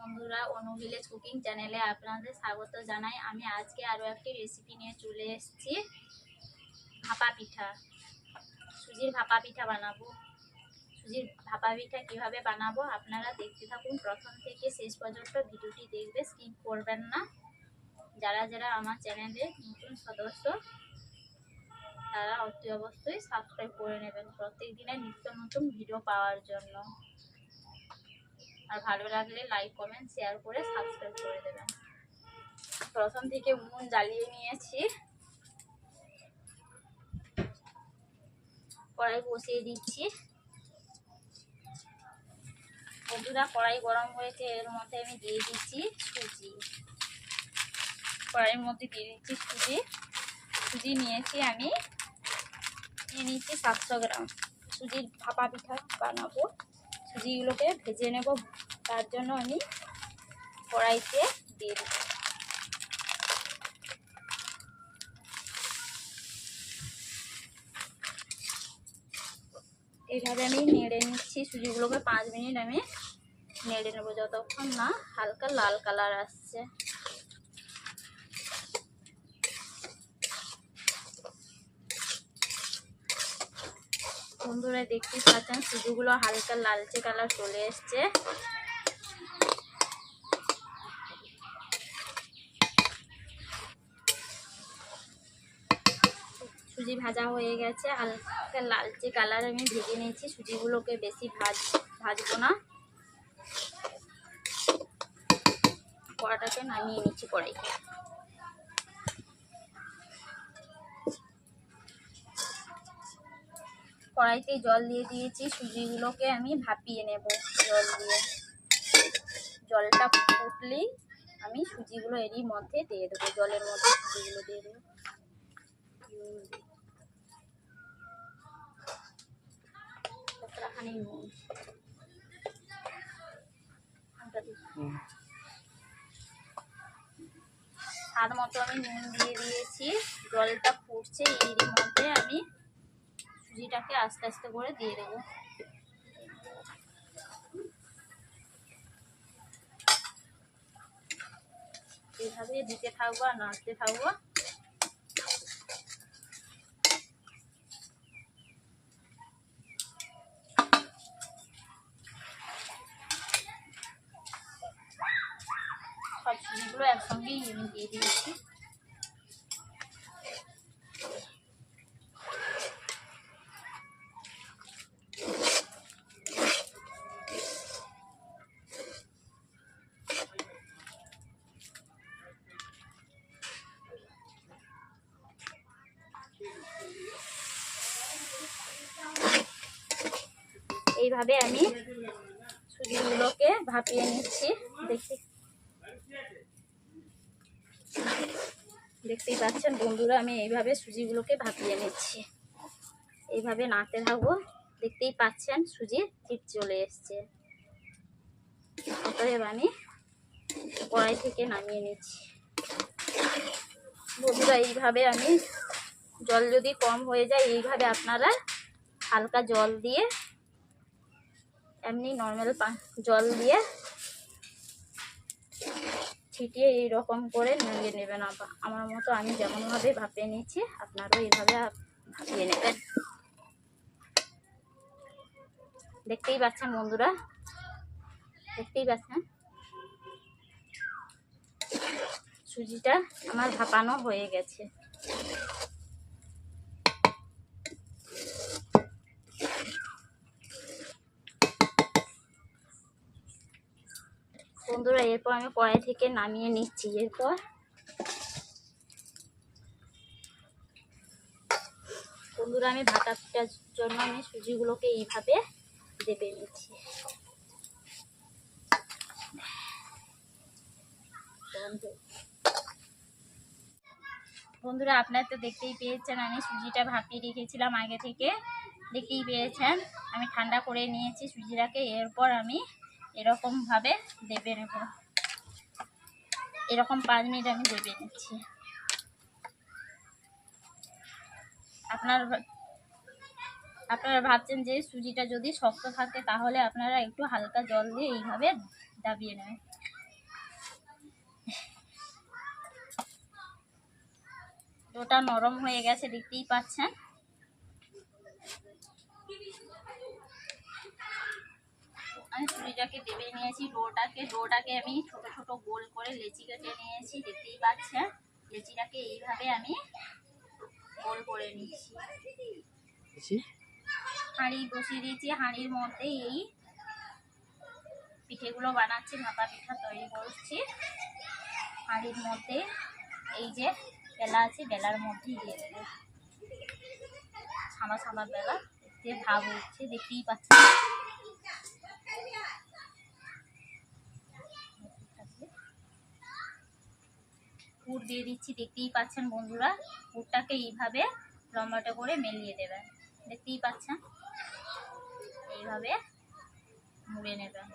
বন্ধুরা, অনু village cooking চ্যানেলে আপনাদের স্বাগত জানাই। আমি আজকে আরও একটি রেসিপি নিয়ে চলে এসেছি। ভাপা পিঠা, সুজির ভাপা পিঠা বানাবো। সুজির ভাপা পিঠা কীভাবে বানাবো আপনারা দেখতে থাকুন, প্রথম থেকে শেষ পর্যন্ত ভিডিওটি দেখবে, স্কিপ করবেন না। যারা যারা আমার চ্যানেলে নতুন সদস্য তারা অতি অবশ্যই সাবস্ক্রাইব করে নেবেন প্রত্যেক দিনের নিত্য নতুন ভিডিও পাওয়ার জন্য। আর ভালো লাগলে লাইক কমেন্ট শেয়ার করে সাবস্ক্রাইব করে দেবেন। প্রথম থেকে উনুন জ্বালিয়ে নিয়েছি, কড়াই বসিয়ে দিচ্ছি। বন্ধুরা, কড়াই গরম হয়েছে, এর মধ্যে আমি দিয়ে দিচ্ছি সুজি। কড়াইয়ের মধ্যে দিয়ে দিচ্ছি সুজি নিয়েছি, আমি নিয়ে নিচ্ছি 700 গ্রাম। সুজির ভাপা পিঠা বানাবো, সুজিগুলোকে ভেজে নেব, তার জন্য আমি কড়াইতে দিয়ে দিচ্ছি। এইভাবে আমি নেড়ে নিচ্ছি সুজিগুলোকে, 5 মিনিট আমি নেড়ে নেবো যতক্ষণ না হালকা লাল কালার আসছে। বন্ধুরা, দেখতে পাচ্ছেন সুজিগুলো হালকা লালচে কালার চলে এসছে। সুজি ভাজা হয়ে গেছে, হালকা লালচে কালার আমি ভেজে নিয়েছি। সুজিগুলোকে বেশি ভাজবো না, কড়াটাকে নামিয়ে নিচ্ছি কড়াইতে। কড়াইতে জল দিয়ে দিয়েছি, সুজিগুলোকে আমি ভাপিয়ে নেব জল দিয়ে। জলটা ফুটলেই আমি সুজিগুলো এরই মধ্যে দিয়ে দেবো, জলের মধ্যে সুজিগুলো দিয়ে দেবো। স্বাদ মতো আমি নুন দিয়ে দিয়েছি, জলটা ফুটছে, এরই মধ্যে আমি সুজিটাকে আস্তে আস্তে করে দিয়ে দেবো। এইভাবে দিতে থাকবো আর নাড়তে থাকবো। সব সুজিগুলো একসঙ্গেই আমি দিয়ে দিয়েছি। এইভাবে আমি সুজিগুলোকে ভাপিয়ে নিচ্ছি। দেখতেই পাচ্ছেন বন্ধুরা, আমি এইভাবে সুজিগুলোকে ভাপিয়ে নিচ্ছি। এইভাবে নাড়তে থাকবো। দেখতেই পাচ্ছেন সুজির চিট চলে এসছে। অতএব আমি কড়াই থেকে নামিয়ে নিচ্ছি। বন্ধুরা, এইভাবে আমি জল যদি কম হয়ে যায়, এইভাবে আপনারা হালকা জল দিয়ে, এমনি নর্মাল জল দিয়ে ছিটিয়ে এইরকম করে নামিয়ে নেবেন। আমার মতো আমি যেমনভাবে ভাপিয়ে নিচ্ছি, আপনারাও এইভাবে ভাপিয়ে নেবেন। দেখতেই পাচ্ছেন বন্ধুরা, দেখতেই পাচ্ছেন সুজিটা আমার ভাপানো হয়ে গেছে। বন্ধুরা, এরপর আমি কড়াই থেকে নামিয়ে নিচ্ছি। এরপর বন্ধুরা, আমি ভাপা পিঠার জন্য আমি সুজিগুলোকে এইভাবে চেপে নিচ্ছি। বন্ধুরা, আপনারা তো দেখতেই পেয়েছেন, আমি সুজিটা ভাপিয়ে রেখেছিলাম আগে থেকে, দেখতেই পেয়েছেন। আমি ঠান্ডা করে নিয়েছি সুজিটাকে। এরপর আমি এরকমভাবে দেবে নেব, এরকম 5 মিনিট আমি দেবে নিচ্ছি। আপনারা ভাবছেন যে সুজিটা যদি শক্ত থাকে তাহলে আপনারা একটু হালকা জল দিয়ে এইভাবে দাবিয়ে নেবেন। ডোটা নরম হয়ে গেছে, দেখতেই পাচ্ছেন। আমি সুজিটাকে দেবে নিয়েছি, ডোটাকে আমি ছোট ছোট গোল করে লেচি কেটে নিয়েছি, দেখতেই পাচ্ছেন। লেচিটাকে এইভাবে আমি গোল করে নিচ্ছি। হাঁড়ি বসিয়ে দিয়েছি, হাঁড়ির মধ্যে এই পিঠেগুলো বানাচ্ছি, ভাপা পিঠা তৈরি করছি। হাঁড়ির মধ্যে এই যে বেলা আছে, বেলার মধ্যে দিয়ে দেবো। ছানা ছানা বেলা, দিয়ে ভাব উঠছে, দেখতেই পাচ্ছেন। পুর দিয়ে দিচ্ছি, দেখতেই পাচ্ছেন বন্ধুরা। পুরটাকে এইভাবে লম্বাটা করে মেলিয়ে দেবেন, দেখতেই পাচ্ছেন। এইভাবে মুড়ে নেবেন।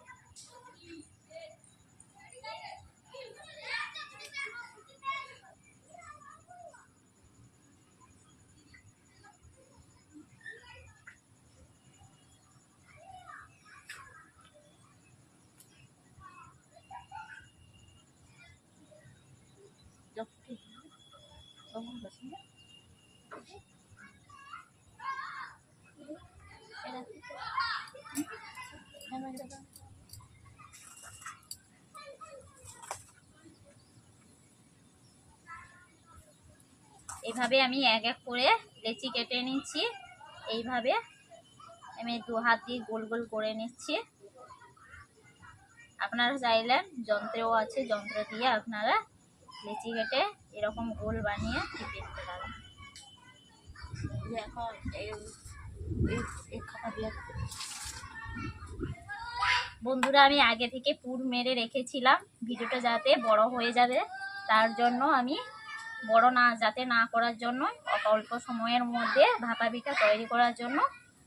এইভাবে আমি এক এক করে লেচি কেটে নিচ্ছি। এইভাবে আমি দু হাত দিয়ে গোল গোল করে নিচ্ছি। আপনারা চাইলেন যন্ত্রও আছে, যন্ত্র দিয়ে আপনারা লেচি কেটে এরকম গোল বানিয়ে কেটে নিতে পারেন। এখন বন্ধুরা, আমি আগে থেকে পুর মেরে রেখেছিলাম, ভিডিওটা যাতে বড় হয়ে যাবে তার জন্য আমি বড় যাতে না করার জন্য অল্প সময়ের মধ্যে ভাপা পিঠা তৈরি করার জন্য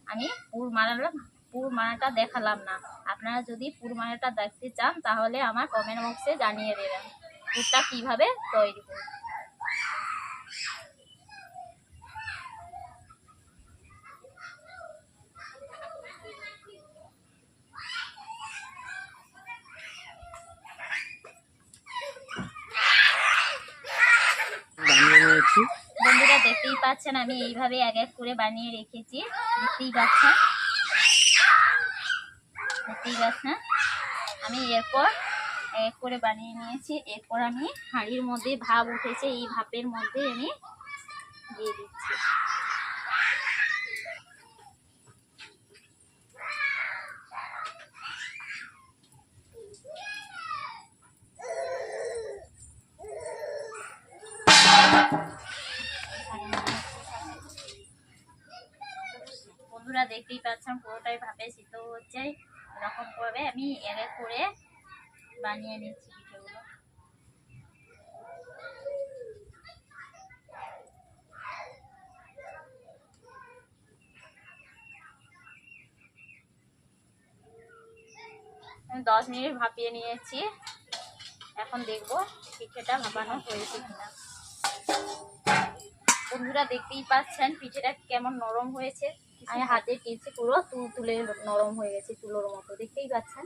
আমি পুর মারাটা দেখালাম না। আপনারা যদি পুর মারাটা দেখতে চান তাহলে আমার কমেন্ট বক্সে জানিয়ে দেবেন পুরটা কিভাবে তৈরি করব। বন্ধুরা, দেখতেই পাচ্ছেন আমি এইভাবে এক এক করে বানিয়ে রেখেছি, দেখতেই পাচ্ছেন। আমি এরপর এক করে বানিয়ে নিয়েছি। এরপর আমি হাঁড়ির মধ্যে ভাপ উঠেছে, এই ভাপের মধ্যে আমি দিয়ে দিচ্ছি। বন্ধুরা, দেখতেই পাচ্ছেন পুরোটাই ভাপে সিদ্ধ হচ্ছে। এরকম করে আমি এক এক করে বানিয়ে নিচ্ছি পিঠেগুলো। আমি 10 মিনিট ভাপিয়ে নিয়েছি। এখন দেখবো পিঠেটা ভাপানো হয়েছে কিনা। বন্ধুরা, দেখতেই পাচ্ছেন পিঠেটা কেমন নরম হয়েছে। আমি হাতে টেনে পুরো তুলে নরম হয়ে গেছে, তুলোর মতো, দেখতেই পাচ্ছেন।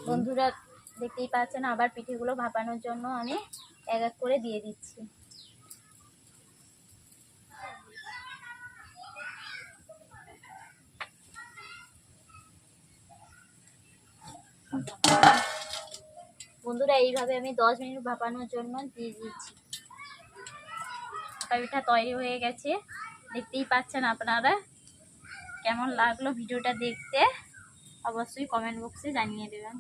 বন্ধুরা, দেখতেই পাচ্ছেন আবার পিঠেগুলো ভাপানোর জন্য আমি এক এক করে দিয়ে দিচ্ছি। বন্ধুরা, এইভাবে আমি 10 মিনিট ভাপানোর জন্য দিয়ে দিচ্ছি। ভাপা পিঠা তৈরি হয়ে গেছে, দেখতেই পাচ্ছেন আপনারা। কেমন লাগলো ভিডিওটা দেখতে অবশ্যই কমেন্ট বক্সে জানিয়ে দেবেন।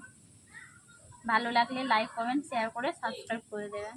ভালো লাগলে লাইক, কমেন্ট, শেয়ার করে সাবস্ক্রাইব করে দেবেন।